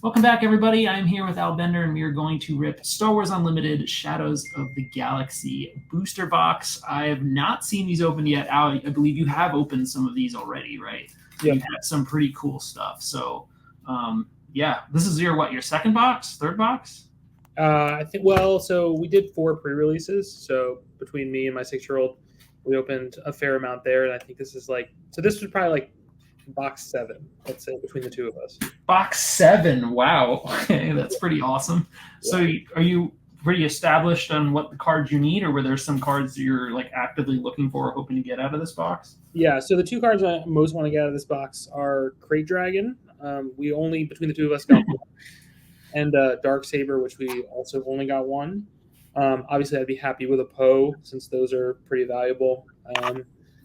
Welcome back, everybody. I'm here with Al Bender, and we are going to rip Star Wars Unlimited Shadows of the Galaxy booster box. I have not seen these opened yet. Al, I believe you have opened some of these already, right? Yep. You've had some pretty cool stuff. So, yeah, this is your second box, third box? I think, well, so we did 4 pre-releases. So between me and my 6-year-old, we opened a fair amount there. And I think this is this was probably like box 7, let's say, between the two of us. Box 7. Wow. Okay, that's pretty awesome. Yeah. So are you pretty established on what the cards you need, or were there some cards you're like actively looking for or hoping to get out of this box? Yeah, so the 2 cards I most want to get out of this box are Crate Dragon. We only, between the two of us, got one. And Dark Saber, which we also only got one. Obviously, I'd be happy with a Poe, since those are pretty valuable.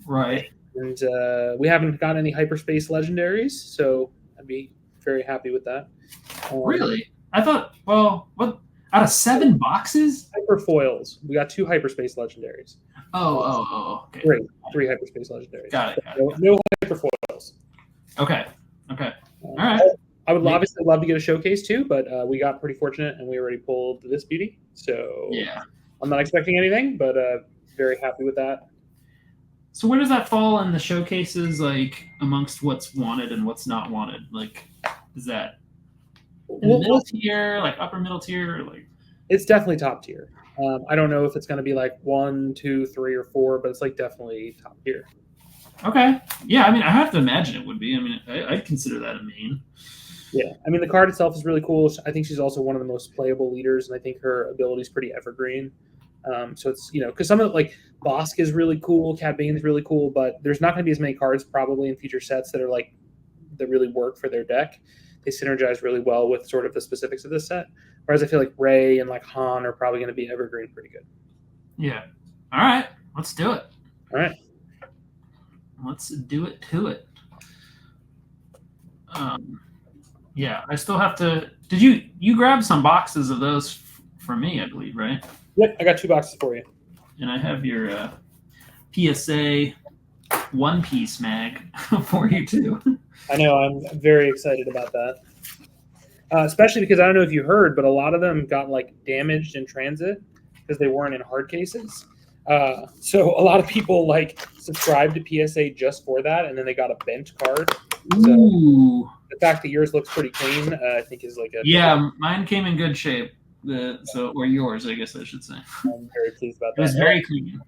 Right. And we haven't got any hyperspace legendaries, so I'd be very happy with that. Really? I thought, well, what out of 7 boxes? Hyper foils. We got 2 hyperspace legendaries. Okay. 3 hyperspace legendaries. Got it. No hyper foils. Okay. All right. I would obviously love to get a showcase too, but we got pretty fortunate and we already pulled this beauty. So yeah, I'm not expecting anything, but very happy with that. So where does that fall in the showcases, like amongst what's wanted and what's not wanted? Like, is that in the middle tier, like upper middle tier? Like, it's definitely top tier. I don't know if it's going to be like 1, 2, 3, or 4, but it's like definitely top tier. Okay. Yeah, I mean, I have to imagine it would be. I mean, I'd consider that a main. Yeah, I mean, the card itself is really cool. I think she's also one of the most playable leaders, and I think her ability is pretty evergreen. So it's, because some of like Bosk is really cool, Cad Bane is really cool, but there's not going to be as many cards probably in future sets that really work for their deck. They synergize really well with sort of the specifics of this set. Whereas I feel like Rey and like Han are probably going to be evergreen pretty good. Yeah. All right. Let's do it. All right. Let's do it to it. Yeah, I still have to. Did you grab some boxes of those for me? I believe, right? Yep, I got 2 boxes for you. And I have your PSA One Piece mag for you too. I know, I'm very excited about that. Especially because I don't know if you heard, but a lot of them got like damaged in transit because they weren't in hard cases. So a lot of people like subscribed to PSA just for that, and then they got a bent card. Ooh. So the fact that yours looks pretty clean, I think, is like a mine came in good shape. Or yours, I guess I should say. I'm very pleased about that. It was very clean.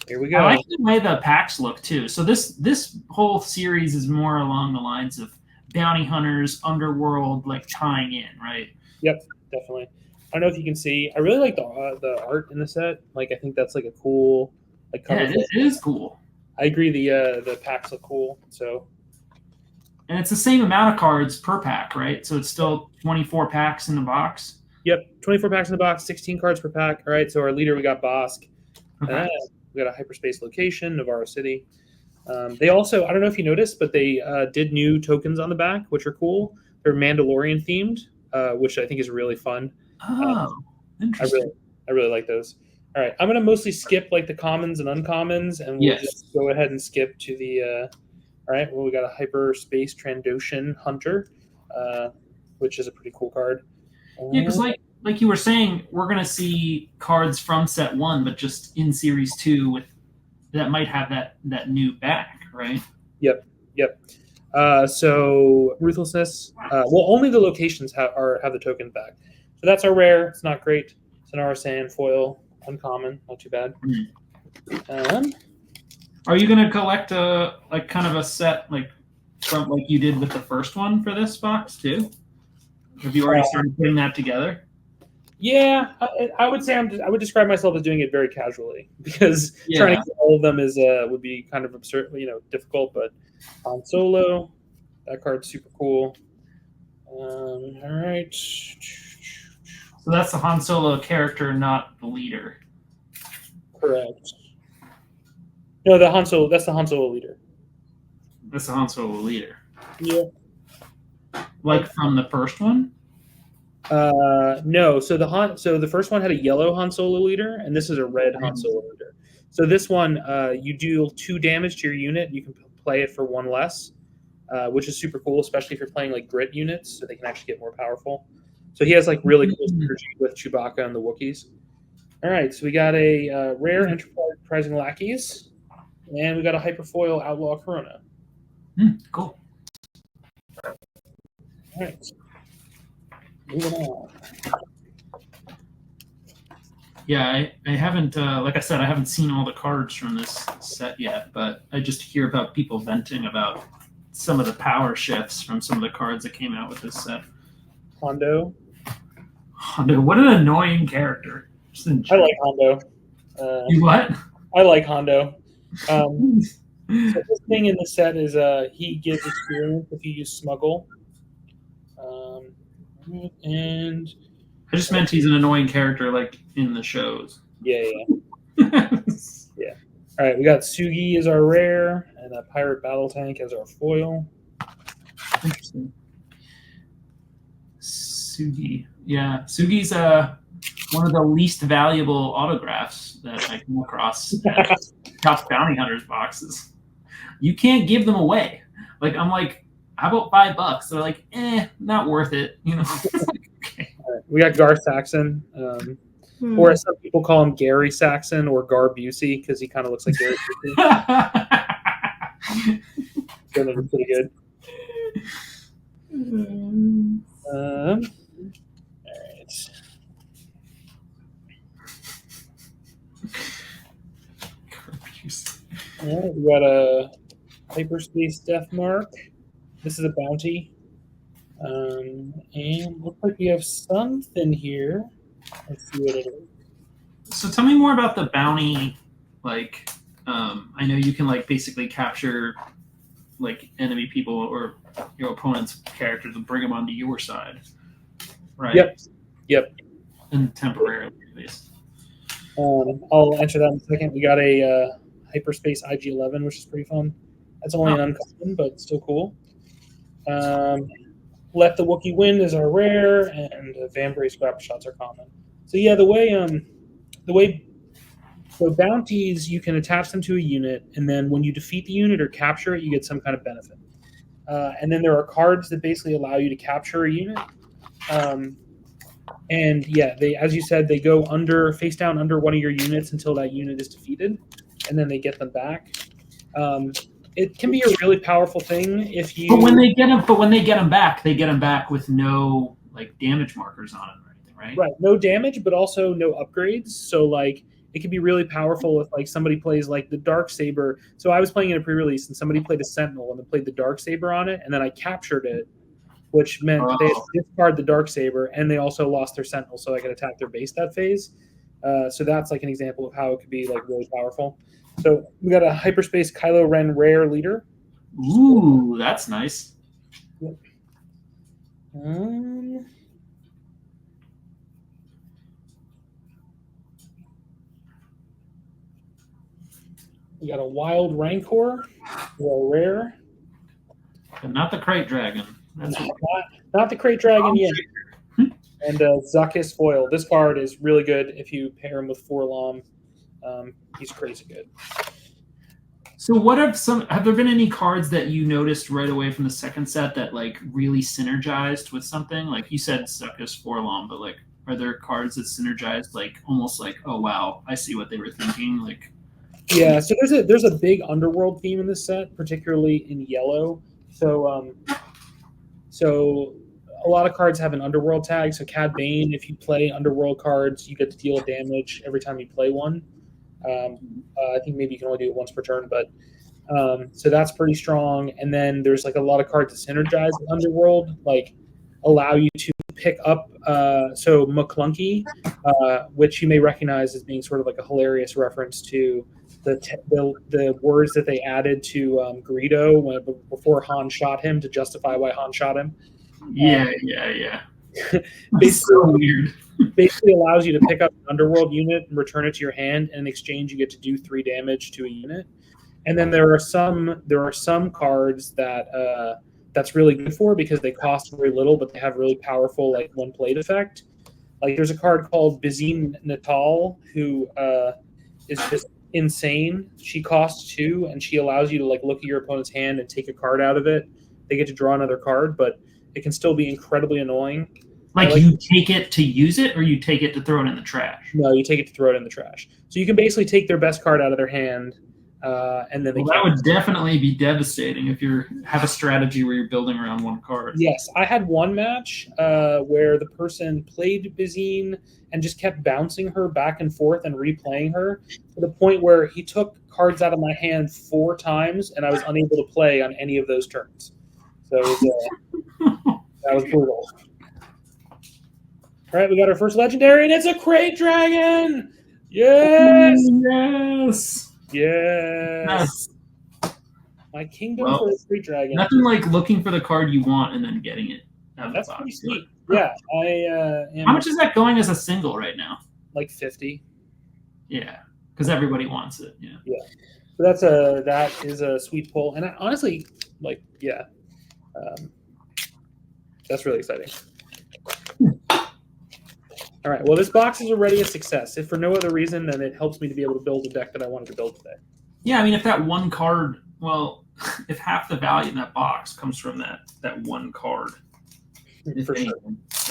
Here we go. I like the way the packs look too. So this whole series is more along the lines of bounty hunters, underworld, like tying in, right? Yep, definitely. I don't know if you can see. I really like the art in the set. Like, I think that's like a cool cover. Yeah, it is cool. I agree. The packs look cool. So, and it's the same amount of cards per pack, right? So it's still 24 packs in the box. Yep, 24 packs in the box, 16 cards per pack. All right, so our leader, we got Bosk. Okay. We got a hyperspace location, Navarro City. They also, I don't know if you noticed, but they did new tokens on the back, which are cool. They're Mandalorian themed, which I think is really fun. Oh, interesting. I really like those. All right, I'm going to mostly skip like the commons and uncommons, and we'll just go ahead and skip to the all right, well, we got a hyperspace Trandoshan Hunter, which is a pretty cool card. Yeah, because like you were saying, we're going to see cards from set 1, but just in series 2 that might have that new back, right? Yep. So Ruthlessness. Well, only the locations have the token back. So that's our rare. It's not great. Sonara Sand foil, uncommon, not too bad. Are you going to collect a kind of a set from like you did with the first one for this box too? Have you already started putting that together? Yeah, I would say I would describe myself as doing it very casually, because trying to get all of them would be kind of absurd, difficult. But Han Solo, that card's super cool. All right. So that's the Han Solo character, not the leader. Correct. No, that's the Han Solo leader. That's the Han Solo leader. Yeah. Like from the first one? No. So the first one had a yellow Han Solo leader, and this is a red Han Solo leader. So this one, you deal 2 damage to your unit. You can play it for 1 less. which is super cool, especially if you're playing like grit units, so they can actually get more powerful. So he has like really cool synergy with Chewbacca and the Wookiees. All right, so we got a rare enterprising lackeys, and we got a hyperfoil outlaw Corona. Cool. All right, moving on. Yeah, I haven't, like I said, I haven't seen all the cards from this set yet, but I just hear about people venting about some of the power shifts from some of the cards that came out with this set. Hondo. Hondo, what an annoying character. I like Hondo. You what? I like Hondo. So this thing in the set is he gives experience if you use Smuggle. And I just meant he's an annoying character, like in the shows. yeah. All right, we got Sugi as our rare, and a Pirate Battle Tank as our foil. Interesting. Sugi. Yeah, Sugi's one of the least valuable autographs that I come across at top bounty hunters boxes. You can't give them away. Like, I'm like, how about $5? They're like, not worth it. You know. Okay. All right, we got Gar Saxon, or as some people call him, Gary Saxon or Gar Busey, because he kind of looks like Gary Busey. They're pretty good. All right. Yeah, we got a Hyperspace Death Mark. This is a bounty. And looks like we have something here. Let's see what it is. So tell me more about the bounty. Like, I know you can like basically capture like enemy people or your opponent's characters and bring them onto your side, right? Yep. And temporarily, at least. I'll answer that in a second. We got a Hyperspace IG-11, which is pretty fun. That's only an uncommon, but still cool. Let the Wookiee Win is our rare, and Vambrace Grapple Shots are common. So yeah, the way so bounties, you can attach them to a unit, and then when you defeat the unit or capture it, you get some kind of benefit. And then there are cards that basically allow you to capture a unit. And yeah, they, as you said, they go face down under one of your units until that unit is defeated, and then they get them back. It can be a really powerful thing if you. But when they get them back, they get them back with no like damage markers on it or anything, right? Right, no damage, but also no upgrades. So like, it can be really powerful if like somebody plays like the Darksaber. So I was playing in a pre-release, and somebody played a Sentinel and then played the Darksaber on it, and then I captured it, which meant they had to discard the Darksaber, and they also lost their Sentinel, so I could attack their base that phase. So that's like an example of how it could be like really powerful. So we got a Hyperspace Kylo Ren rare leader. Ooh, that's nice. Yep. We got a Wild Rancor, rare. But not the Crate Dragon. That's not the Crate Dragon yet. And Zuckuss foil. This card is really good if you pair him with Forlom. He's crazy good. So have there been any cards that you noticed right away from the second set that like really synergized with something? Like you said Zuckuss Forlom, but like are there cards that synergized like almost like, oh wow, I see what they were thinking? Like yeah, so there's a big underworld theme in this set, particularly in yellow. So a lot of cards have an underworld tag. So Cad Bane, if you play underworld cards, you get to deal damage every time you play one. I think maybe you can only do it once per turn, but so that's pretty strong. And then there's like a lot of cards that synergize with underworld, like allow you to pick up so McClunky, which you may recognize as being sort of like a hilarious reference to the words that they added to Greedo before Han shot him to justify why Han shot him. Yeah. Basically, so weird. Basically allows you to pick up an underworld unit and return it to your hand, and in exchange you get to do 3 damage to a unit. And then there are some cards that that's really good for because they cost very little, but they have really powerful like one plate effect. Like there's a card called Bizine Natal who is just insane. She costs 2, and she allows you to like look at your opponent's hand and take a card out of it they get to draw another card, but it can still be incredibly annoying. Like you take it to use it, or you take it to throw it in the trash? No, you take it to throw it in the trash. So you can basically take their best card out of their hand, and then they that would definitely be devastating if you have a strategy where you're building around one card. Yes, I had one match where the person played Bizine and just kept bouncing her back and forth and replaying her to the point where he took cards out of my hand 4 times, and I was unable to play on any of those turns. So it was, that was brutal. All right, we got our first legendary, and it's a Crate Dragon! Yes! Yes! Yes! My kingdom for a Crate Dragon. Nothing like looking for the card you want and then getting it out of That's the box. pretty sweet. Yeah, I am. How much is that going as a single right now? Like 50. Yeah, because everybody wants it. Yeah. Yeah. So that is a sweet pull, and I, honestly, like, yeah, that's really exciting. All right. Well, this box is already a success. If for no other reason, then it helps me to be able to build a deck that I wanted to build today. Yeah, I mean, if that one card, well, if half the value in that box comes from that one card, For sure.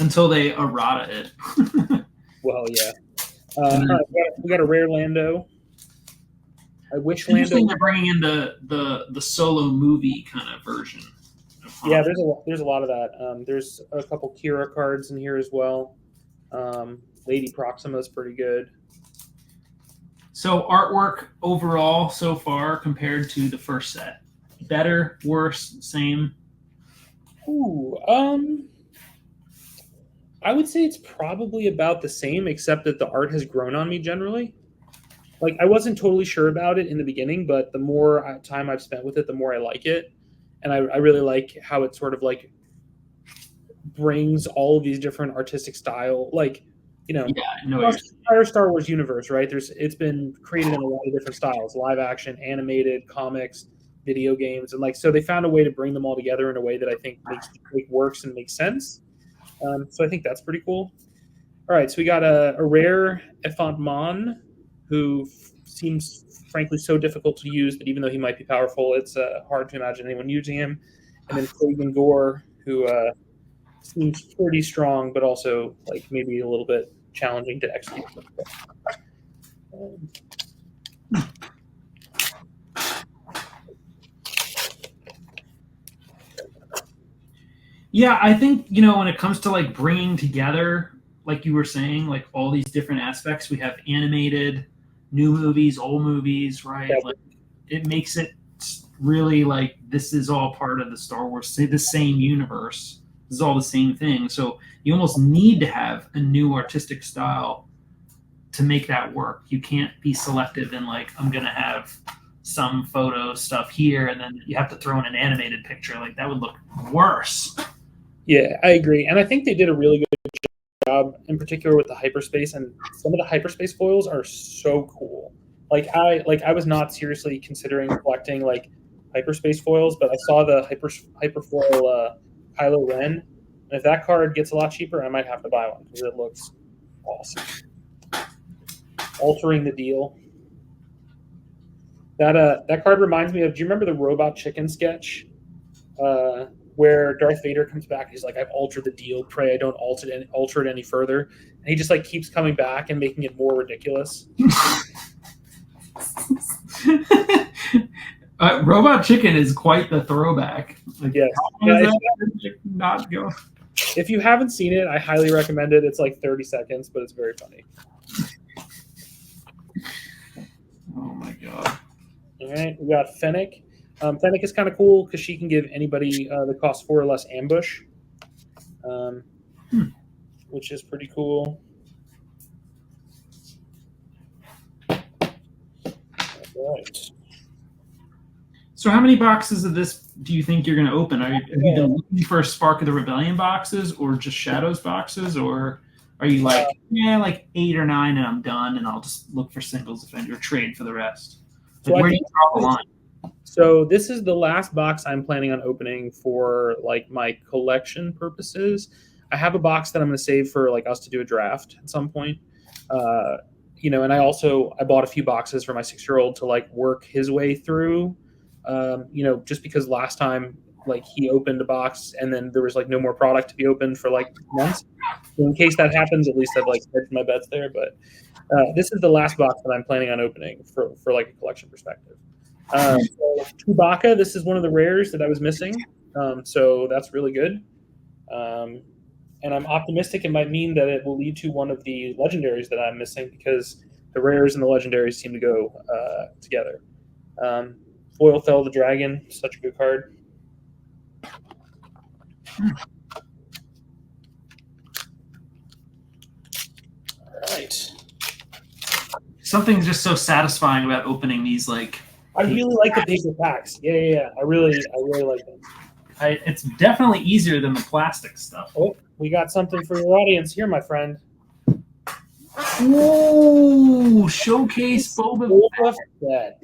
Until they errata it. Well, yeah. All right, we got a rare Lando. I wish Interesting Lando. they're bringing in the solo movie kind of version. Yeah, there's a lot of that. There's a couple Kira cards in here as well. Lady Proxima is pretty good. So artwork overall so far compared to the first set, better, worse, same? Ooh, I would say it's probably about the same, except that the art has grown on me generally. Like, I wasn't totally sure about it in the beginning, but the more time I've spent with it, the more I like it. And I really like how it sort of like brings all of these different artistic style, like, you know, entire Star Wars universe, right? It's been created in a lot of different styles: live action, animated, comics, video games, and like, so they found a way to bring them all together in a way that I think works and makes sense. So I think that's pretty cool. All right, so we got a rare Effant Mon, who seems frankly so difficult to use that even though he might be powerful, it's hard to imagine anyone using him. And then Craven Gore, who seems pretty strong, but also like maybe a little bit challenging to execute. Yeah, I think, when it comes to like bringing together, like you were saying, like all these different aspects, we have animated, new movies, old movies, right? Yeah. Like it makes it really like this is all part of the Star Wars, the same universe. This is all the same thing. So you almost need to have a new artistic style to make that work. You can't be selective in like, I'm going to have some photo stuff here, and then you have to throw in an animated picture. Like that would look worse. Yeah, I agree. And I think they did a really good job, in particular with the hyperspace, and some of the hyperspace foils are so cool. Like I was not seriously considering collecting like hyperspace foils, but I saw the hyperfoil Kylo Ren, and if that card gets a lot cheaper, I might have to buy one because it looks awesome. Altering the deal. That card reminds me of. Do you remember the Robot Chicken sketch, where Darth Vader comes back? And he's like, "I've altered the deal. Pray I don't alter it any further." And he just like keeps coming back and making it more ridiculous. Robot Chicken is quite the throwback. Like, yes. Not go. If you haven't seen it, I highly recommend it. It's like 30 seconds, but it's very funny. Oh my god. All right, we got Fennec. Fennec is kind of cool because she can give anybody that costs 4 or less ambush, which is pretty cool. All right. So how many boxes of this do you think you're going to open? Have you been looking for Spark of the Rebellion boxes or just Shadows boxes? Or are you like, like 8 or 9 and I'm done and I'll just look for singles or trade for the rest? Like, where do you draw the line? So this is the last box I'm planning on opening for like my collection purposes. I have a box that I'm going to save for like us to do a draft at some point. And I bought a few boxes for my 6-year-old to like work his way through. Just because last time like he opened a box and then there was like no more product to be opened for like months. So in case that happens, at least I've like hedged my bets there. But this is the last box that I'm planning on opening for like a collection perspective. So Chewbacca, this is one of the rares that I was missing. So that's really good. And I'm optimistic it might mean that it will lead to one of the legendaries that I'm missing because the rares and the legendaries seem to go together. Foil Fell the Dragon, such a good card. All right. Something's just so satisfying about opening these. Like, I really like the paper packs. Yeah. I really like them. It's definitely easier than the plastic stuff. Oh, we got something for your audience here, my friend. Ooh, showcase Boba Fett.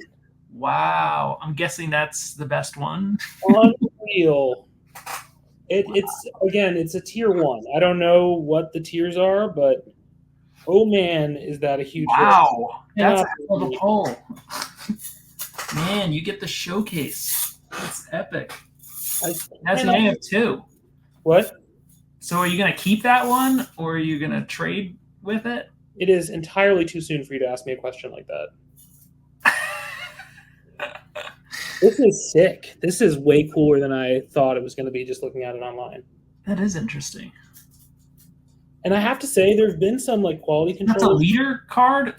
Wow, I'm guessing that's the best one. Unreal. It's a tier 1. I don't know what the tiers are, but oh man, is that a huge wow, hit. That's a hell of a pull. Man, you get the showcase. That's epic. That's an AF2. What? So are you going to keep that one, or are you going to trade with it? It is entirely too soon for you to ask me a question like that. This is sick. This is way cooler than I thought it was going to be just looking at it online. That is interesting. And I have to say, there's been some like quality control. That's a leader card?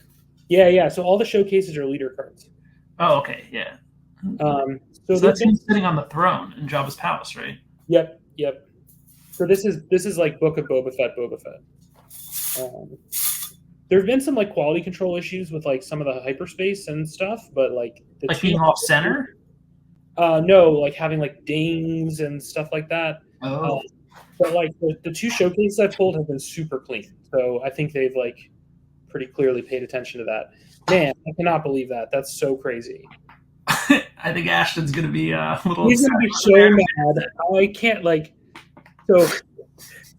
Yeah. So all the showcases are leader cards. Oh, okay, yeah. So that's him sitting on the throne in Jabba's palace, right? Yep. So this is like Book of Boba Fett. There have been some like quality control issues with like some of the hyperspace and stuff, but like being off center. No, like having like dings and stuff like that. Oh. But like the 2 showcases I pulled have been super clean, so I think they've like pretty clearly paid attention to that. Man, I cannot believe that. That's so crazy. I think Ashton's gonna be a little. He's gonna be so mad. I can't like. So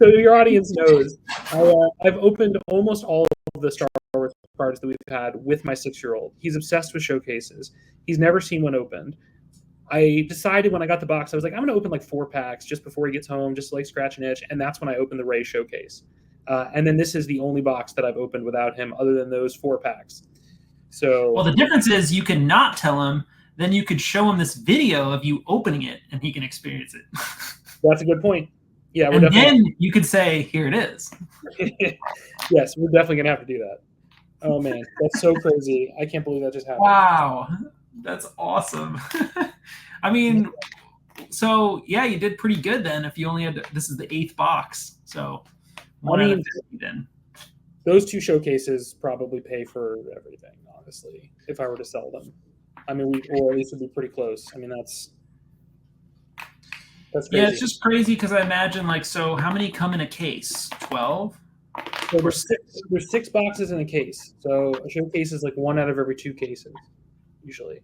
your audience knows I've opened almost all of the Star Wars cards that we've had with my 6-year-old. He's obsessed with showcases. He's never seen one opened. I decided when I got the box, I was like, I'm going to open like 4 packs just before he gets home, just to like scratch an itch. And that's when I opened the Rey showcase. And then this is the only box that I've opened without him other than those 4 packs. So, well, the difference is you can not tell him, then you could show him this video of you opening it and he can experience it. That's a good point. Yeah. And then you could say, here it is. Yes, we're definitely going to have to do that. Oh man, that's so crazy. I can't believe that just happened. Wow. That's awesome. I mean, so yeah, you did pretty good then. If you only had this is the 8th box, so 1 out of 50 then. Those 2 showcases probably pay for everything, honestly. If I were to sell them, I mean, or at least would be pretty close. I mean, that's crazy. Yeah, it's just crazy because I imagine like, so how many come in a case? 12. So there's 6 boxes in a case. So a showcase is like 1 out of every 2 cases, usually.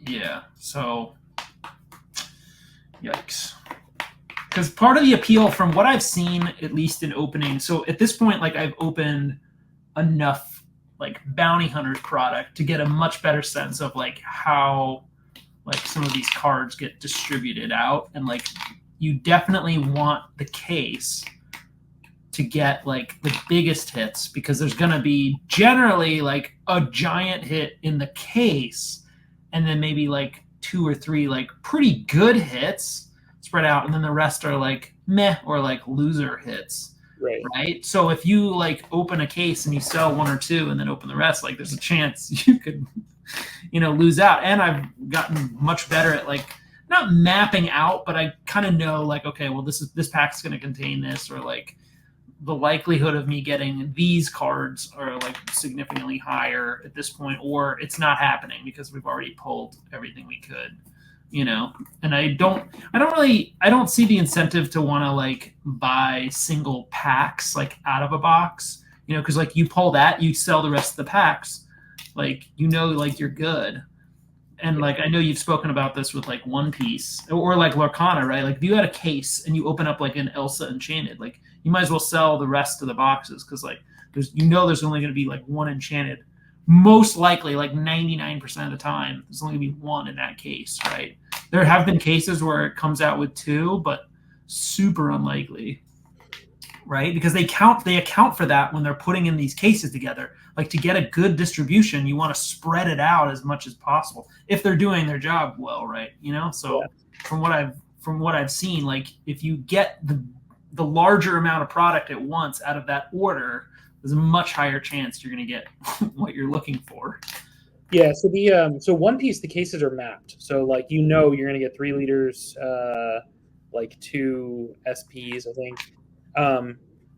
Yeah. So, yikes. Because part of the appeal, from what I've seen, at least in opening, so at this point, like I've opened enough like bounty hunters product to get a much better sense of like how like some of these cards get distributed out, and like you definitely want the case to get like the biggest hits, because there's going to be generally like a giant hit in the case and then maybe like 2 or 3 like pretty good hits spread out, and then the rest are like meh or like loser hits. Right. So if you like open a case and you sell 1 or 2 and then open the rest, like there's a chance you could, lose out. And I've gotten much better at like not mapping out, but I kind of know like, okay, well this pack's going to contain this, or like the likelihood of me getting these cards are like significantly higher at this point, or it's not happening because we've already pulled everything we could, and I don't see the incentive to want to like buy single packs like out of a box, because like you pull that, you sell the rest of the packs, like, like you're good. And like, I know you've spoken about this with like One Piece or like Lorcana, right? Like if you had a case and you open up like an Elsa Enchanted, like you might as well sell the rest of the boxes, because like there's only going to be like 1 Enchanted, most likely like 99% of the time there's only going to be 1 in that case, right? There have been cases where it comes out with 2, but super unlikely, right? Because they account for that when they're putting in these cases together. Like, to get a good distribution, you want to spread it out as much as possible if they're doing their job well, right? So from what I've seen, like, if you get the larger amount of product at once out of that order, there's a much higher chance you're going to get what you're looking for. Yeah, so so One Piece, the cases are mapped. So like you're gonna get 3 liters, like 2 SPs, I think.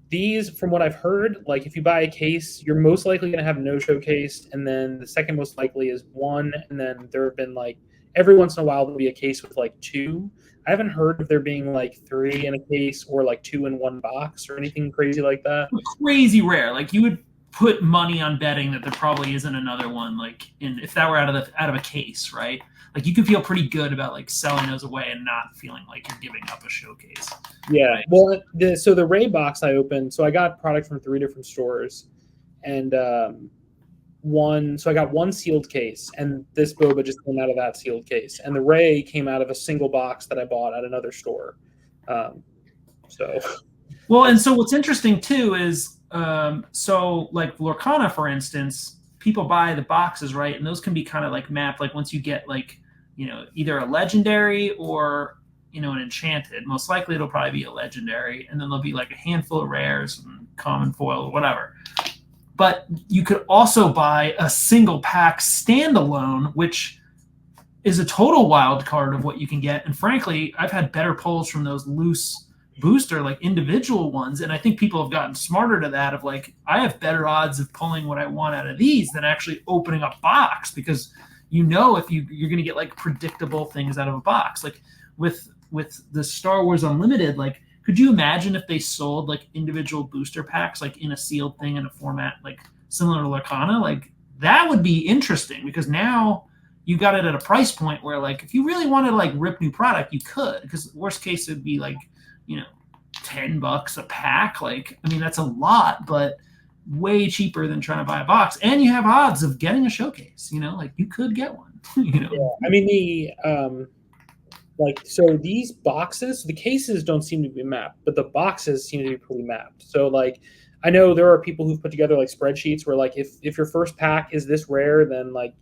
These, from what I've heard, like if you buy a case, you're most likely gonna have no showcase, and then the second most likely is 1, and then there have been like every once in a while there'll be a case with like 2. I haven't heard of there being like 3 in a case or like 2 in one box or anything crazy like that. Crazy rare. Like, you would put money on betting that there probably isn't another one, like, if that were out of a case, right? Like, you could feel pretty good about like selling those away and not feeling like you're giving up a showcase. Yeah. Right? Well, so the Ray box I opened, so I got product from 3 different stores, and so I got 1 sealed case, and this boba just came out of that sealed case, and the Ray came out of a single box that I bought at another store. Well, and so what's interesting too is, so like Lorcana, for instance, people buy the boxes, right? And those can be kind of like mapped. Like, once you get like, either a legendary or, an enchanted, most likely it'll probably be a legendary. And then there'll be like a handful of rares and common foil or whatever. But you could also buy a single pack standalone, which is a total wild card of what you can get. And frankly, I've had better pulls from those loose booster, like individual ones, and I think people have gotten smarter to that, of like, I have better odds of pulling what I want out of these than actually opening a box, because if you're going to get like predictable things out of a box. Like with the Star Wars Unlimited, like, could you imagine if they sold like individual booster packs like in a sealed thing in a format like similar to Lorcana? Like, that would be interesting, because now you got it at a price point where, like, if you really wanted to like rip new product, you could, because worst case it'd be like, $10 a pack. Like, I mean, that's a lot, but way cheaper than trying to buy a box. And you have odds of getting a showcase, like you could get one. Yeah. I mean, so these boxes, the cases don't seem to be mapped, but the boxes seem to be pretty mapped. So like, I know there are people who've put together like spreadsheets where like if your first pack is this rare, then like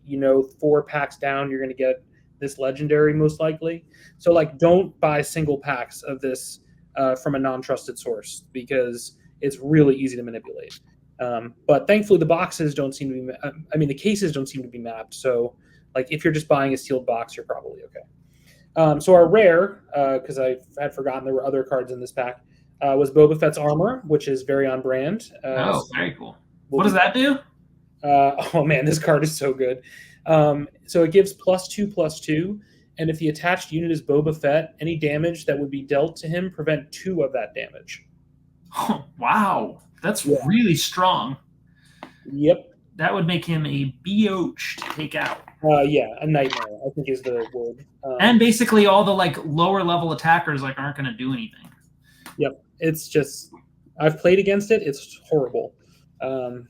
4 packs down you're going to get this legendary most likely. So like, don't buy single packs of this from a non-trusted source, because it's really easy to manipulate. But thankfully the boxes don't seem to be, the cases don't seem to be mapped. So like, if you're just buying a sealed box, you're probably okay. So our rare, because I had forgotten there were other cards in this pack, was Boba Fett's armor, which is very on brand. Very cool. What does that do? Oh man, this card is so good. So it gives +2/+2, and if the attached unit is Boba Fett, any damage that would be dealt to him, prevent 2 of that damage. Oh, wow, that's really strong. Yep. That would make him a BOH to take out. A nightmare, I think is the word. And basically all the like lower level attackers like aren't going to do anything. Yep. It's just, I've played against it. It's horrible. But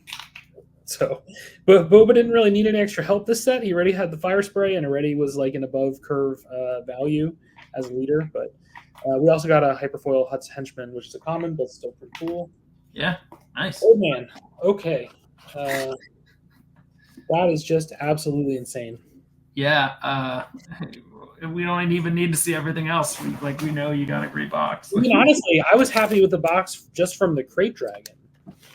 Boba didn't really need any extra help this set. He already had the fire spray and already was like an above curve value as a leader. But we also got a Hyperfoil Hutt's Henchman, which is a common, but still pretty cool. Yeah, nice. Oh man. Okay. That is just absolutely insane. Yeah. We don't even need to see everything else. We know you got a great box. I mean, honestly, I was happy with the box just from the Crate Dragon.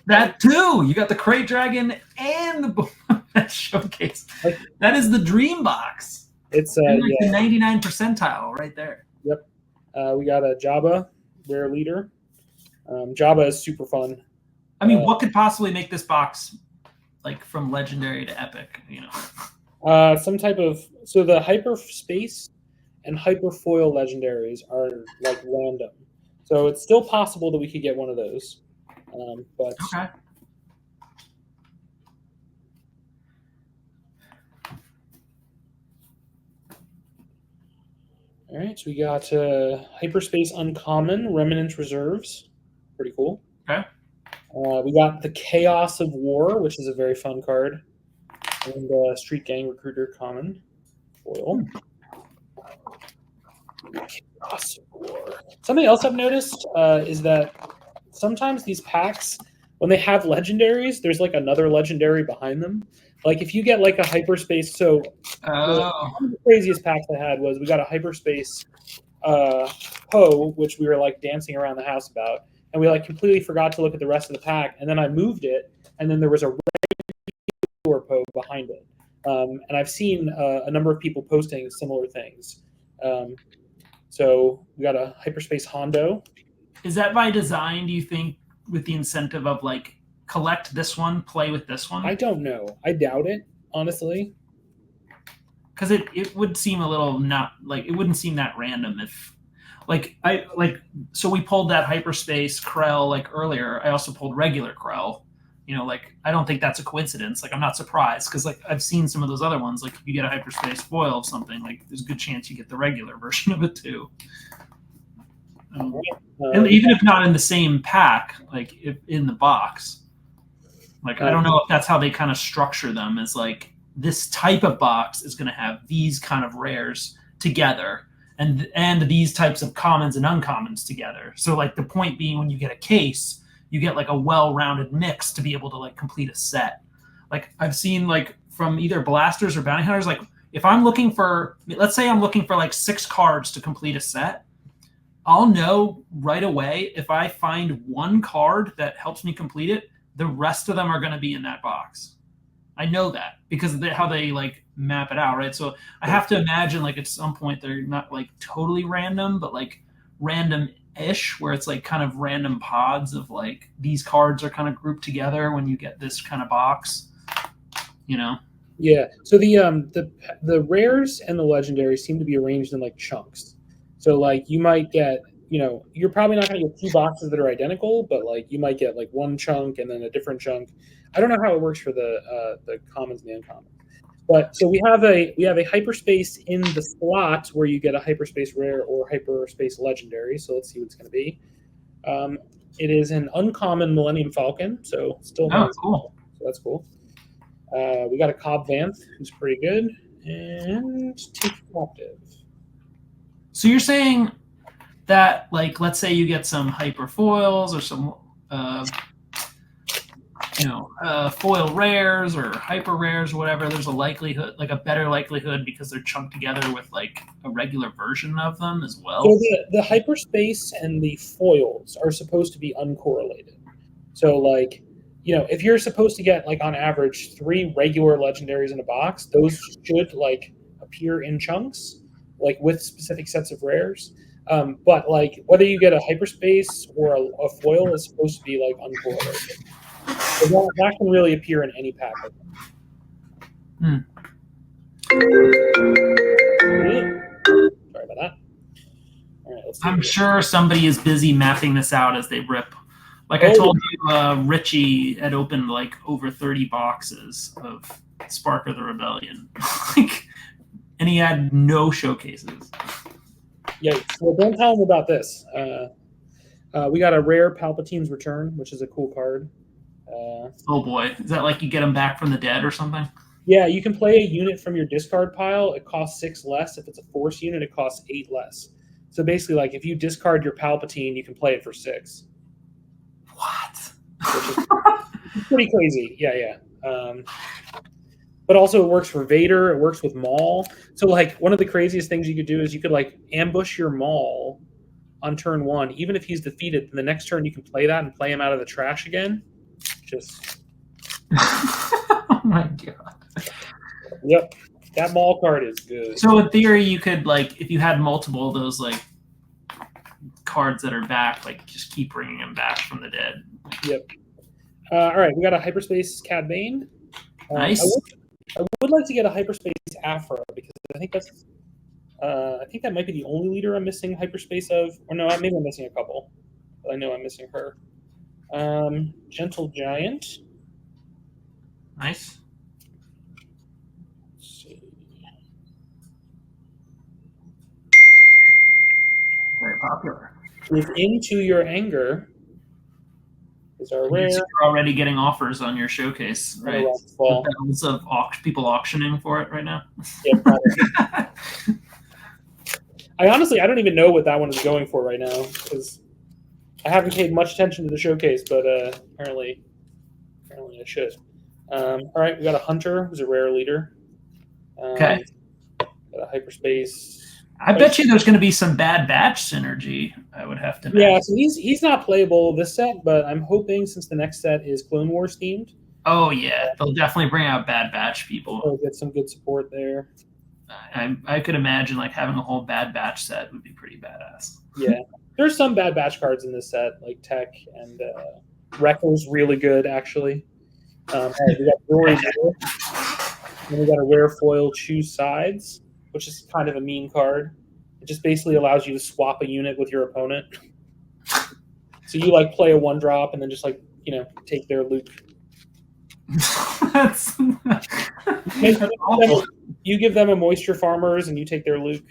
That too. You got the Crate Dragon and the showcase. Like, that is the dream box. It's the 99 percentile right there. Yep. We got a Jabba rare leader. Jabba is super fun. I mean, what could possibly make this box like from legendary to epic? Some type of, so the hyperspace and hyperfoil legendaries are like random, so it's still possible that we could get one of those. But okay. All right, so we got hyperspace uncommon remnant reserves, pretty cool. Okay. We got the Chaos of War, which is a very fun card, and Street Gang Recruiter common foil. Chaos War. Something else I've noticed is that sometimes these packs, when they have legendaries, there's like another legendary behind them. Like if you get like a hyperspace, so Oh, one of the craziest packs I had was we got a hyperspace Poe, which we were like dancing around the house about, and we like completely forgot to look at the rest of the pack, and then I moved it, and then there was a regular Poe behind it. And I've seen a number of people posting similar things. So we got a hyperspace Hondo. is that by design? Do you think with the incentive of like collect this one, play with this one? I don't know. I doubt it, honestly. Because it would seem a little not like it wouldn't seem that random if so we pulled that hyperspace Krell like earlier. I also pulled regular Krell. Like I don't think that's a coincidence. Like I'm not surprised because like I've seen some of those other ones. Like if you get a hyperspace foil of something, like there's a good chance you get the regular version of it too. And even if not in the same pack, like if in the box, like I don't know if that's how they kind of structure them. Is like this type of box is going to have these kind of rares together, and these types of commons and uncommons together. So like the point being, when you get a case, you get like a well-rounded mix to be able to like complete a set. Like I've seen like from either blasters or bounty hunters, like if I'm looking for, let's say I'm looking for like 6 cards to complete a set, I'll know right away if I find one card that helps me complete it, the rest of them are going to be in that box. I know that because of how they like map it out, right? So I have to imagine like at some point they're not like totally random, but like random-ish, where it's like kind of random pods of like these cards are kind of grouped together when you get this kind of box, Yeah. So the rares and the legendaries seem to be arranged in like chunks. So like you might get, you're probably not going to get 2 boxes that are identical, but like you might get like one chunk and then a different chunk. I don't know how it works for the commons and the uncommons. But so we have a hyperspace in the slot where you get a hyperspace rare or hyperspace legendary. So let's see what it's going to be. It is an uncommon Millennium Falcon, so still cool. So that's cool. We got a Cobb Vanth, who's pretty good, and Take Captive. So you're saying that, like, let's say you get some hyper foils or some, foil rares or hyper rares or whatever. There's a likelihood, like a better likelihood, because they're chunked together with like a regular version of them as well. So the hyperspace and the foils are supposed to be uncorrelated. So like, if you're supposed to get like on average 3 regular legendaries in a box, those should like appear in chunks, like with specific sets of rares. But like whether you get a hyperspace or a foil is supposed to be like uncorrelated. So that can really appear in any pack. Sorry about that. All right, I'm sure somebody is busy mapping this out as they rip. Like I told you, Richie had opened like over 30 boxes of Spark of the Rebellion. And he had no showcases. Yeah, well, don't tell him about this. We got a rare Palpatine's Return, which is a cool card. Oh boy, is that like you get him back from the dead or something? Yeah, you can play a unit from your discard pile. It costs 6 less. If it's a Force unit, it costs 8 less. So basically, like if you discard your Palpatine, you can play it for 6. What? Which is pretty crazy. Yeah. But also it works for Vader. It works with Maul. So like one of the craziest things you could do is you could like ambush your Maul on turn 1. Even if he's defeated, the next turn you can play that and play him out of the trash again. Just. Oh my god. Yep. That Maul card is good. So in theory, you could like if you had multiple of those like cards that are back, like just keep bringing them back from the dead. Yep. All right, we got a hyperspace Cad Bane. Nice. I would like to get a hyperspace Afra because I think that's. I think that might be the only leader I'm missing hyperspace of. Or no, maybe I'm missing a couple. But I know I'm missing her. Gentle Giant. Nice. Let's see. Very popular. With Into Your Anger is our rare. You're already getting offers on your showcase, right? The bells of people auctioning for it right now. Yep. I honestly, I don't even know what that one is going for right now because I haven't paid much attention to the showcase, but apparently I should. All right, we got a hunter who's a rare leader. Okay. Got a hyperspace. I bet you there's going to be some Bad Batch synergy. I would have to imagine. Yeah, so he's not playable this set, but I'm hoping since the next set is Clone Wars themed. Oh yeah, they'll definitely bring out Bad Batch people. We'll get some good support there. I could imagine like having a whole Bad Batch set would be pretty badass. Yeah, there's some Bad Batch cards in this set, like Tech and Wrecker's really good actually. Right, we got Rory's and we got a rare foil Choose Sides, which is kind of a mean card. It just basically allows you to swap a unit with your opponent. So you like play a 1-drop and then just like take their loot. That's you give them a Moisture Farmers and you take their loot.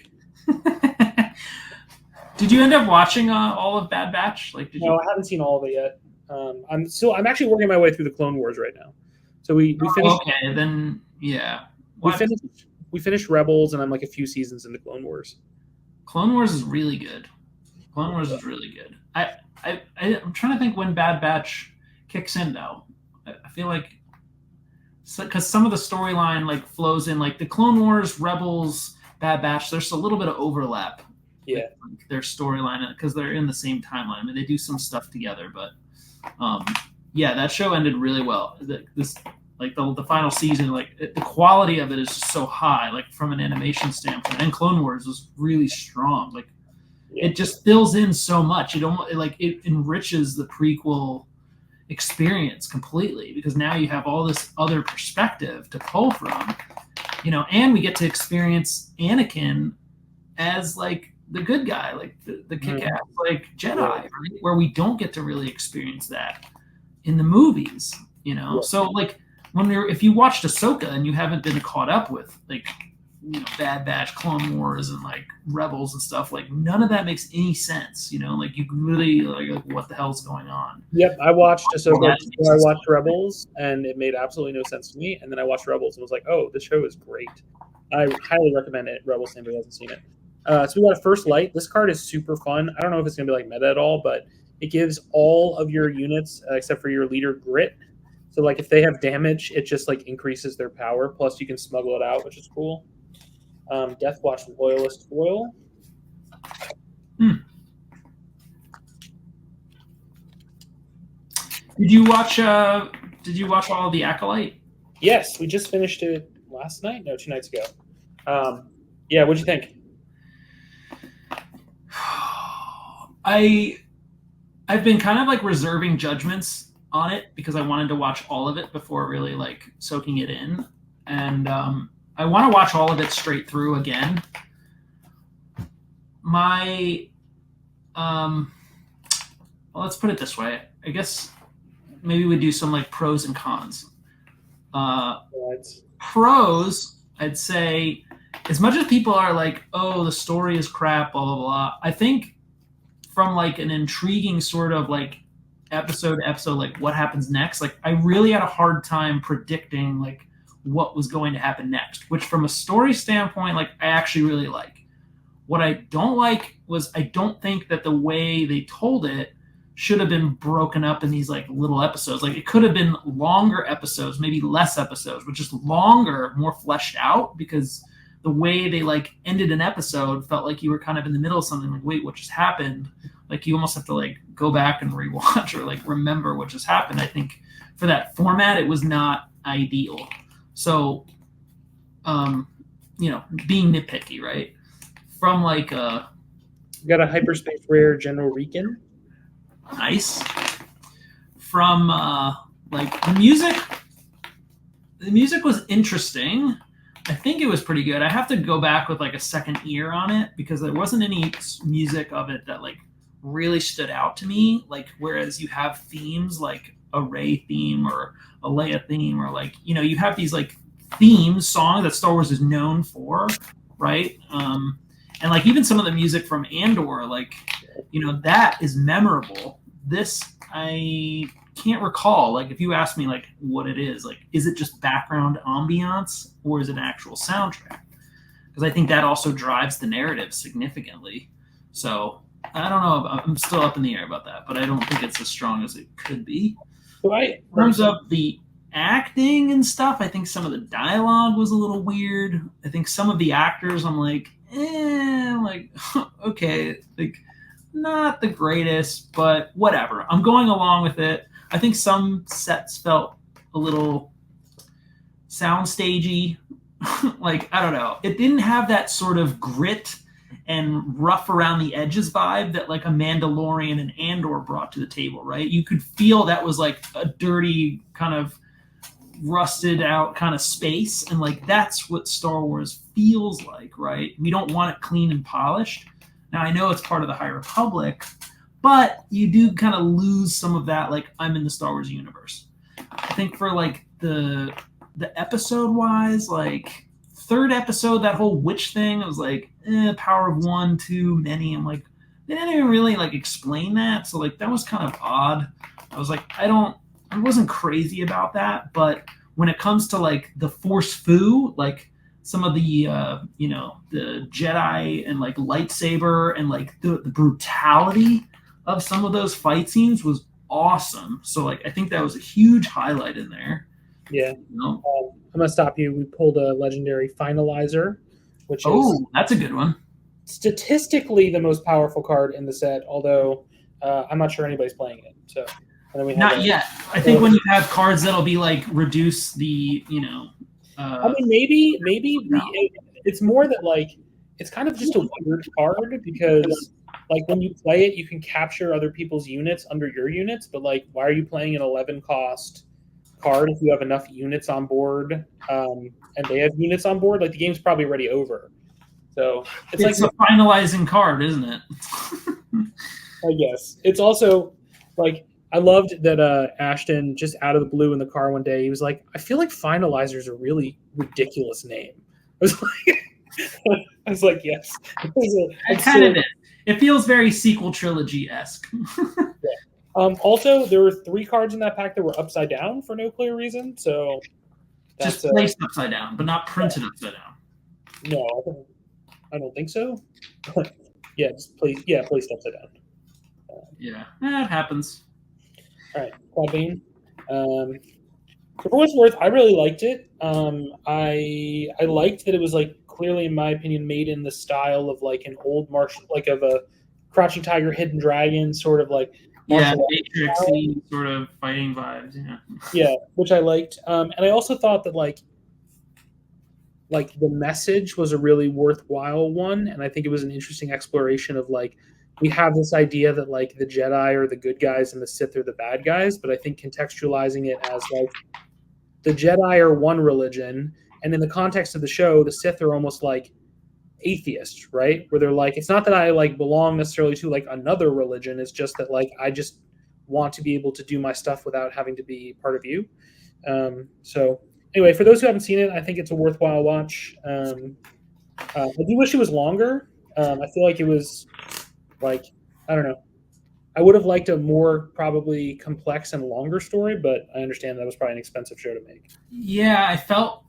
Did you end up watching all of Bad Batch? Like, No, I haven't seen all of it yet. I'm actually working my way through the Clone Wars right now. So we finished. Okay, then yeah. We finished Rebels, and I'm like a few seasons into Clone Wars. Clone Wars is really good. Clone Wars is really good. I'm trying to think when Bad Batch kicks in though. I feel like because some of the storyline like flows in, like the Clone Wars, Rebels, Bad Batch. There's a little bit of overlap. Yeah, with their storyline because they're in the same timeline. I mean, they do some stuff together, but yeah, that show ended really well. The final season, like the quality of it is just so high, like from an animation standpoint. And Clone Wars was really strong. Like it just fills in so much. It enriches the prequel experience completely because now you have all this other perspective to pull from, and we get to experience Anakin as like the good guy, like the kick-ass like Jedi, right? Where we don't get to really experience that in the movies, So like if you watched Ahsoka and you haven't been caught up with like Bad Batch, Clone Wars, and like Rebels and stuff, like none of that makes any sense, Like you really like what the hell's going on? Yep, I watched Ahsoka before I watched Rebels, and it made absolutely no sense to me. And then I watched Rebels and was like, oh, this show is great. I highly recommend it. Rebels, if anybody hasn't seen it. So we got a First Light. This card is super fun. I don't know if it's going to be like meta at all, but it gives all of your units, except for your leader, grit. So like if they have damage, it just like increases their power. Plus you can smuggle it out, which is cool. Death Watch Loyalist Foil. Did you watch all of the Acolyte? Yes, we just finished it last night. No, 2 nights ago. Yeah, what'd you think? I've been kind of like reserving judgments on it because I wanted to watch all of it before really like soaking it in, and I want to watch all of it straight through again. Well, let's put it this way. I guess maybe we do some like pros and cons. Pros, I'd say, as much as people are like, oh, the story is crap, blah, blah, blah, I think from like an intriguing sort of like episode to episode, like what happens next, like I really had a hard time predicting like what was going to happen next, which from a story standpoint, like I actually really like. What I don't like was I don't think that the way they told it should have been broken up in these like little episodes. Like it could have been longer episodes, maybe less episodes, but just longer, more fleshed out, because the way they like ended an episode felt like you were kind of in the middle of something, like, wait, what just happened? Like you almost have to like go back and rewatch or like remember what just happened. I think for that format, it was not ideal. So, being nitpicky, right? From like you got a hyperspace rare General Rican. Nice. From like the music was interesting. I think it was pretty good. I have to go back with like a second ear on it because there wasn't any music of it that like really stood out to me. Like whereas you have themes like a Rey theme or a Leia theme, or like you have these like themes songs that Star Wars is known for, right? And like even some of the music from Andor, like that is memorable. This I can't recall. Like if you ask me like what it is, like is it just background ambiance or is it an actual soundtrack? because I think that also drives the narrative significantly. So I don't know. I'm still up in the air about that, but I don't think it's as strong as it could be. So In terms of the acting and stuff, I think some of the dialogue was a little weird. I think some of the actors, I'm like, okay, like not the greatest, but whatever. I'm going along with it. I think some sets felt a little soundstagey. Like, I don't know. It didn't have that sort of grit and rough around the edges vibe that like a Mandalorian and Andor brought to the table, right? You could feel that was like a dirty kind of rusted out kind of space, and like that's what Star Wars feels like, right? We don't want it clean and polished. Now I know it's part of the High Republic, but you do kind of lose some of that like I'm in the Star Wars universe. I think for like the episode wise, like third episode, that whole witch thing, I was like, power of one, too many. I'm like, they didn't even really like explain that. So like that was kind of odd. I was like, I wasn't crazy about that. But when it comes to like the Force Fu, like some of the the Jedi and like lightsaber and like the brutality of some of those fight scenes was awesome. So like I think that was a huge highlight in there. Yeah. You know? I'm going to stop you. We pulled a legendary finalizer, which Oh, is that's a good one. statistically the most powerful card in the set, although I'm not sure anybody's playing it. So, and then we have Not yet. I think when you have cards that'll be like reduce the, I mean, maybe it's more that like it's kind of just a weird card because like when you play it, you can capture other people's units under your units, but like why are you playing an 11 cost card if you have enough units on board and they have units on board? Like the game's probably already over. So it's like a finalizing card, isn't it? I guess. It's also like I loved that Ashton just out of the blue in the car one day, he was like, I feel like finalizer is a really ridiculous name. I was like, yes. It kind of is. It feels very sequel trilogy-esque. Yeah. Also, there were 3 cards in that pack that were upside down for no clear reason. So that's just placed upside down, but not printed upside down. No, I don't think so. Yeah, just placed upside down. Yeah, it happens. All right, Quad Bane. For what it's worth, I really liked it. I liked that it was like clearly, in my opinion, made in the style of like an old martial, like of a Crouching Tiger, Hidden Dragon, sort of like Matrix-y sort of fighting vibes. Yeah, which I liked. And I also thought that like the message was a really worthwhile one, and I think it was an interesting exploration of like we have this idea that like the Jedi are the good guys and the Sith are the bad guys, but I think contextualizing it as like the Jedi are one religion, and in the context of the show, the Sith are almost like atheists, right? Where they're like, it's not that I like belong necessarily to like another religion, it's just that like I just want to be able to do my stuff without having to be part of you. So anyway, for those who haven't seen it, I think it's a worthwhile watch. I do wish it was longer. I feel like it was like, I don't know. I would have liked a more probably complex and longer story, but I understand that was probably an expensive show to make. Yeah, I felt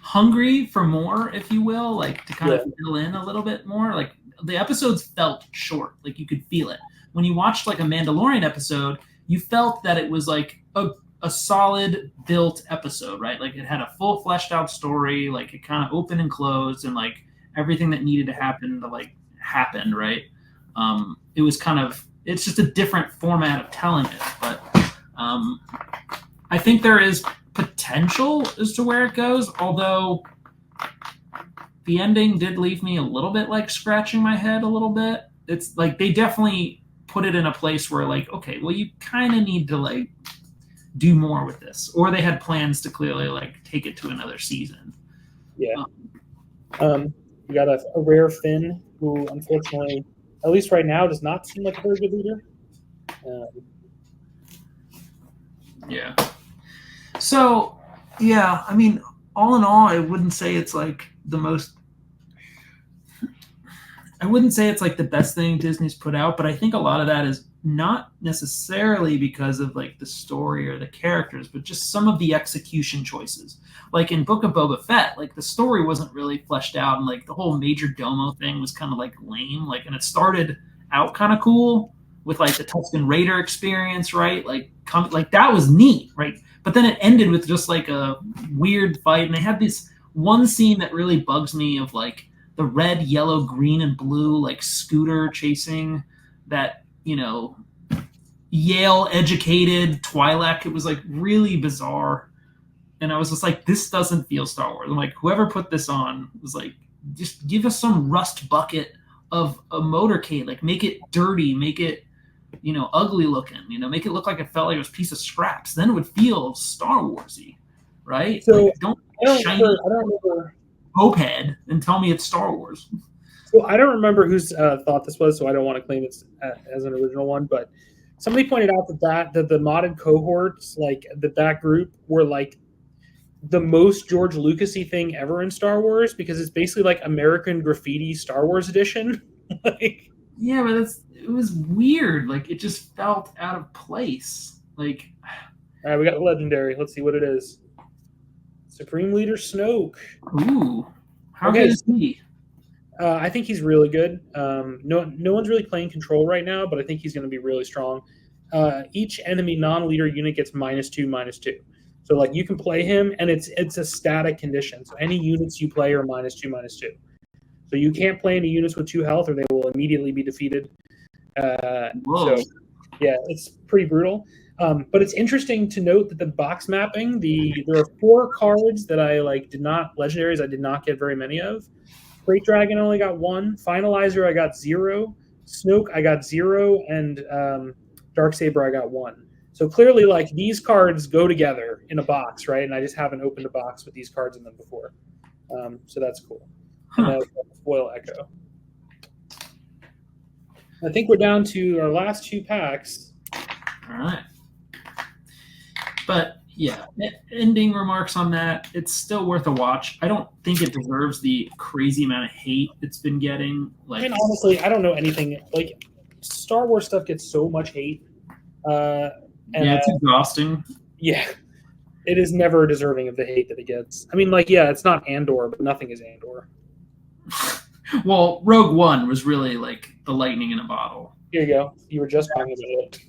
hungry for more, if you will, like to kind of fill in a little bit more. Like the episodes felt short, like you could feel it. When you watched like a Mandalorian episode, you felt that it was like a solid built episode, right? Like it had a full fleshed out story, like it kind of opened and closed, and like everything that needed to happen to like happened, right? It was kind of, it's just a different format of telling it, but I think there is potential as to where it goes, although the ending did leave me a little bit like scratching my head a little bit. It's like they definitely put it in a place where like, okay, well, you kind of need to like do more with this, or they had plans to clearly like take it to another season. Yeah. We got a rare Finn who unfortunately, at least right now, does not seem like a very good leader. Yeah. So, yeah, I mean, all in all, I wouldn't say it's like the most. I wouldn't say it's like the best thing Disney's put out, but I think a lot of that is not necessarily because of like the story or the characters, but just some of the execution choices. Like in Book of Boba Fett, like the story wasn't really fleshed out, and like the whole Major Domo thing was kind of like lame. Like, and it started out kind of cool with like the Tusken Raider experience, right? Like that was neat, right? But then it ended with just like a weird fight, and they had this one scene that really bugs me of like the red, yellow, green, and blue like scooter chasing that, you know, Yale educated Twi'lek. It was like really bizarre. And I was just like, this doesn't feel Star Wars. I'm like, whoever put this on was like, just give us some rust bucket of a motorcade. Like, make it dirty, make it, you know, ugly looking, you know, make it look like it felt like it was a piece of scraps. Then it would feel Star Warsy, right? So like, don't shiny I don't remember moped and tell me it's Star Wars. So I don't remember whose thought this was, so I don't want to claim it's as an original one. But somebody pointed out that the modded cohorts, like that group, were like the most George Lucasy thing ever in Star Wars, because it's basically like American Graffiti Star Wars edition. Like, yeah, but it was weird. Like, it just felt out of place. Like, all right, we got the legendary. Let's see what it is. Supreme Leader Snoke. Ooh, how good is he? I think he's really good. No one's really playing control right now, but I think he's going to be really strong. Each enemy non-leader unit gets -2/-2. So like you can play him, and it's a static condition. So any units you play are -2/-2. So you can't play any units with 2 health, or they will immediately be defeated. So yeah, it's pretty brutal. But it's interesting to note that the box mapping, there are 4 cards that I legendaries I did not get very many of. Great Dragon only got 1. Finalizer I got 0. Snoke I got 0, and Darksaber I got 1. So clearly, like, these cards go together in a box, right? And I just haven't opened a box with these cards in them before. So that's cool. And then Foil Echo. I think we're down to our last 2 packs. All right. But yeah, ending remarks on that. It's still worth a watch. I don't think it deserves the crazy amount of hate it's been getting. Like, I mean, honestly, I don't know anything. Like, Star Wars stuff gets so much hate. Yeah, it's exhausting. Yeah, it is never deserving of the hate that it gets. I mean, like, yeah, it's not Andor, but nothing is Andor. Well, Rogue One was really like the lightning in a bottle. Here you go. You were just talking about it.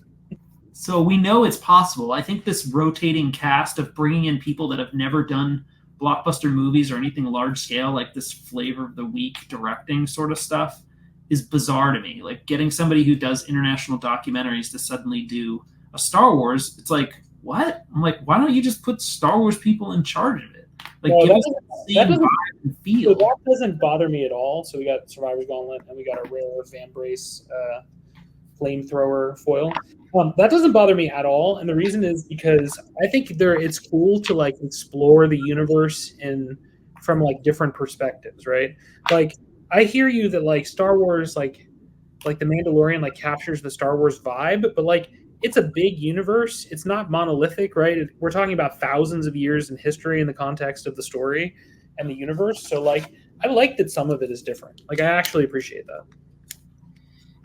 So we know it's possible. I think this rotating cast of bringing in people that have never done blockbuster movies or anything large scale, like this flavor of the week directing sort of stuff, is bizarre to me. Like, getting somebody who does international documentaries to suddenly do a Star Wars, it's like, what? I'm like, why don't you just put Star Wars people in charge of it? Like, well, give us the same vibe and feel. So that doesn't bother me at all. So we got Survivor's Gauntlet, and we got a rare Van Brace flamethrower foil. That doesn't bother me at all, and the reason is because I think it's cool to like explore the universe from like different perspectives, right? Like, I hear you that like Star Wars, like the Mandalorian, like captures the Star Wars vibe, but like it's a big universe. It's not monolithic, right? We're talking about thousands of years in history in the context of the story and the universe. So like, I like that some of it is different. Like, I actually appreciate that.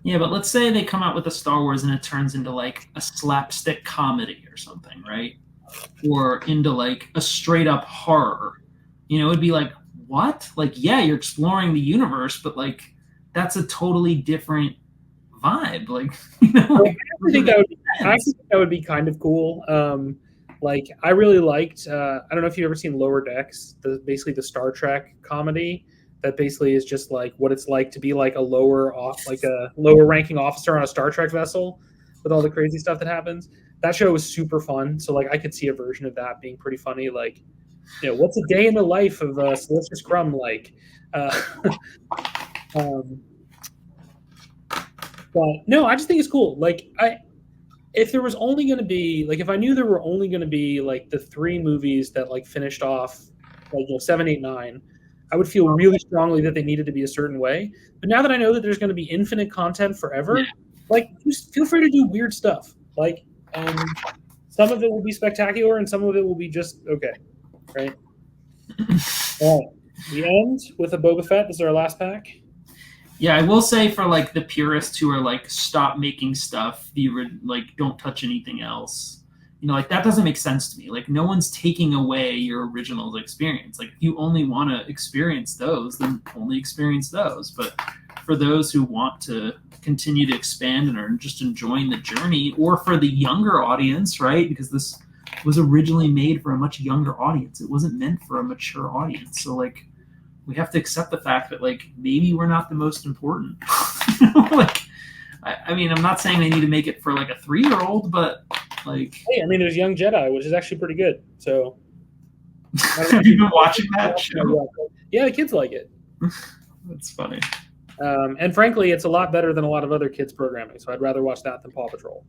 Yeah, but let's say they come out with a Star Wars and it turns into like a slapstick comedy or something, right? Or into like a straight up horror. You know, it'd be like, what? Like, yeah, you're exploring the universe, but like, that's a totally different vibe. Like, you know, like, I think that would be kind of cool. Like, I really liked. I don't know if you've ever seen Lower Decks, basically the Star Trek comedy that basically is just like what it's like to be like a lower ranking officer on a Star Trek vessel with all the crazy stuff that happens. That show was super fun. So like, I could see a version of that being pretty funny. Like, you know, what's a day in the life of Sylvester Crumb like? But no, I just think it's cool. Like, if there was only going to be like, if I knew there were only going to be like the 3 movies that like finished off like 7, 8, 9, I would feel really strongly that they needed to be a certain way. But now that I know that there's going to be infinite content forever, like, just feel free to do weird stuff. Like, some of it will be spectacular and some of it will be just okay, right? All right. We end with a Boba Fett. This is our last pack. Yeah, I will say for like the purists who are like stop making stuff, like don't touch anything else. Like that doesn't make sense to me. Like no one's taking away your original experience. Like if you only want to experience those, then only experience those. But for those who want to continue to expand and are just enjoying the journey, or for the younger audience, right? Because this was originally made for a much younger audience. It wasn't meant for a mature audience. So like we have to accept the fact that like maybe we're not the most important. Like I mean, I'm not saying they need to make it for like a 3-year-old, but like hey, I mean, there's Young Jedi, which is actually pretty good. So have you been watching that show? Yeah, the kids like it. That's funny. And frankly, it's a lot better than a lot of other kids programming. So I'd rather watch that than Paw Patrol.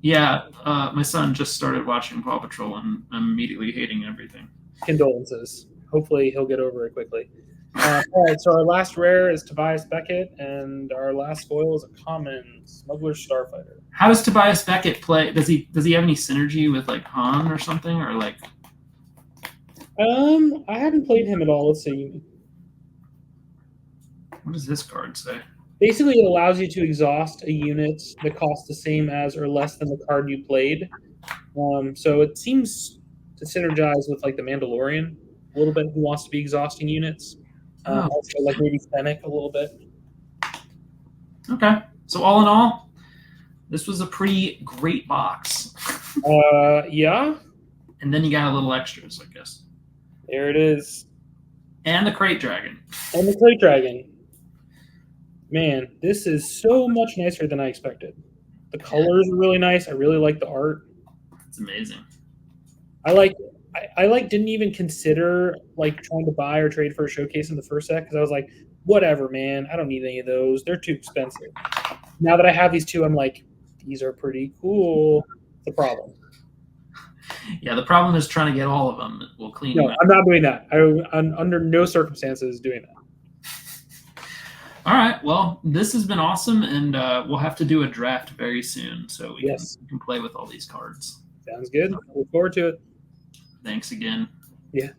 Yeah, my son just started watching Paw Patrol, and I'm immediately hating everything. Condolences. Hopefully, he'll get over it quickly. All right, so our last rare is Tobias Beckett, and our last foil is a common Smuggler Starfighter. How does Tobias Beckett play? Does he have any synergy with like Han or something, or like? I haven't played him at all. Let's see. What does this card say? Basically, it allows you to exhaust a unit that costs the same as or less than the card you played. So it seems to synergize with like the Mandalorian a little bit, who wants to be exhausting units. Also, like maybe Fennec a little bit. Okay. So all in all, this was a pretty great box. Yeah. And then you got a little extras, I guess. There it is. And the Crate Dragon. And the Crate Dragon. Man, this is so much nicer than I expected. The colors are really nice. I really like the art. It's amazing. I didn't even consider like trying to buy or trade for a showcase in the first set because I was like, whatever, man. I don't need any of those. They're too expensive. Now that I have these two, I'm like, these are pretty cool. The problem. Yeah, the problem is trying to get all of them. We'll clean them out. I'm not doing that. I'm under no circumstances doing that. All right. Well, this has been awesome, and we'll have to do a draft very soon so we can play with all these cards. Sounds good. Look forward to it. Thanks again. Yeah.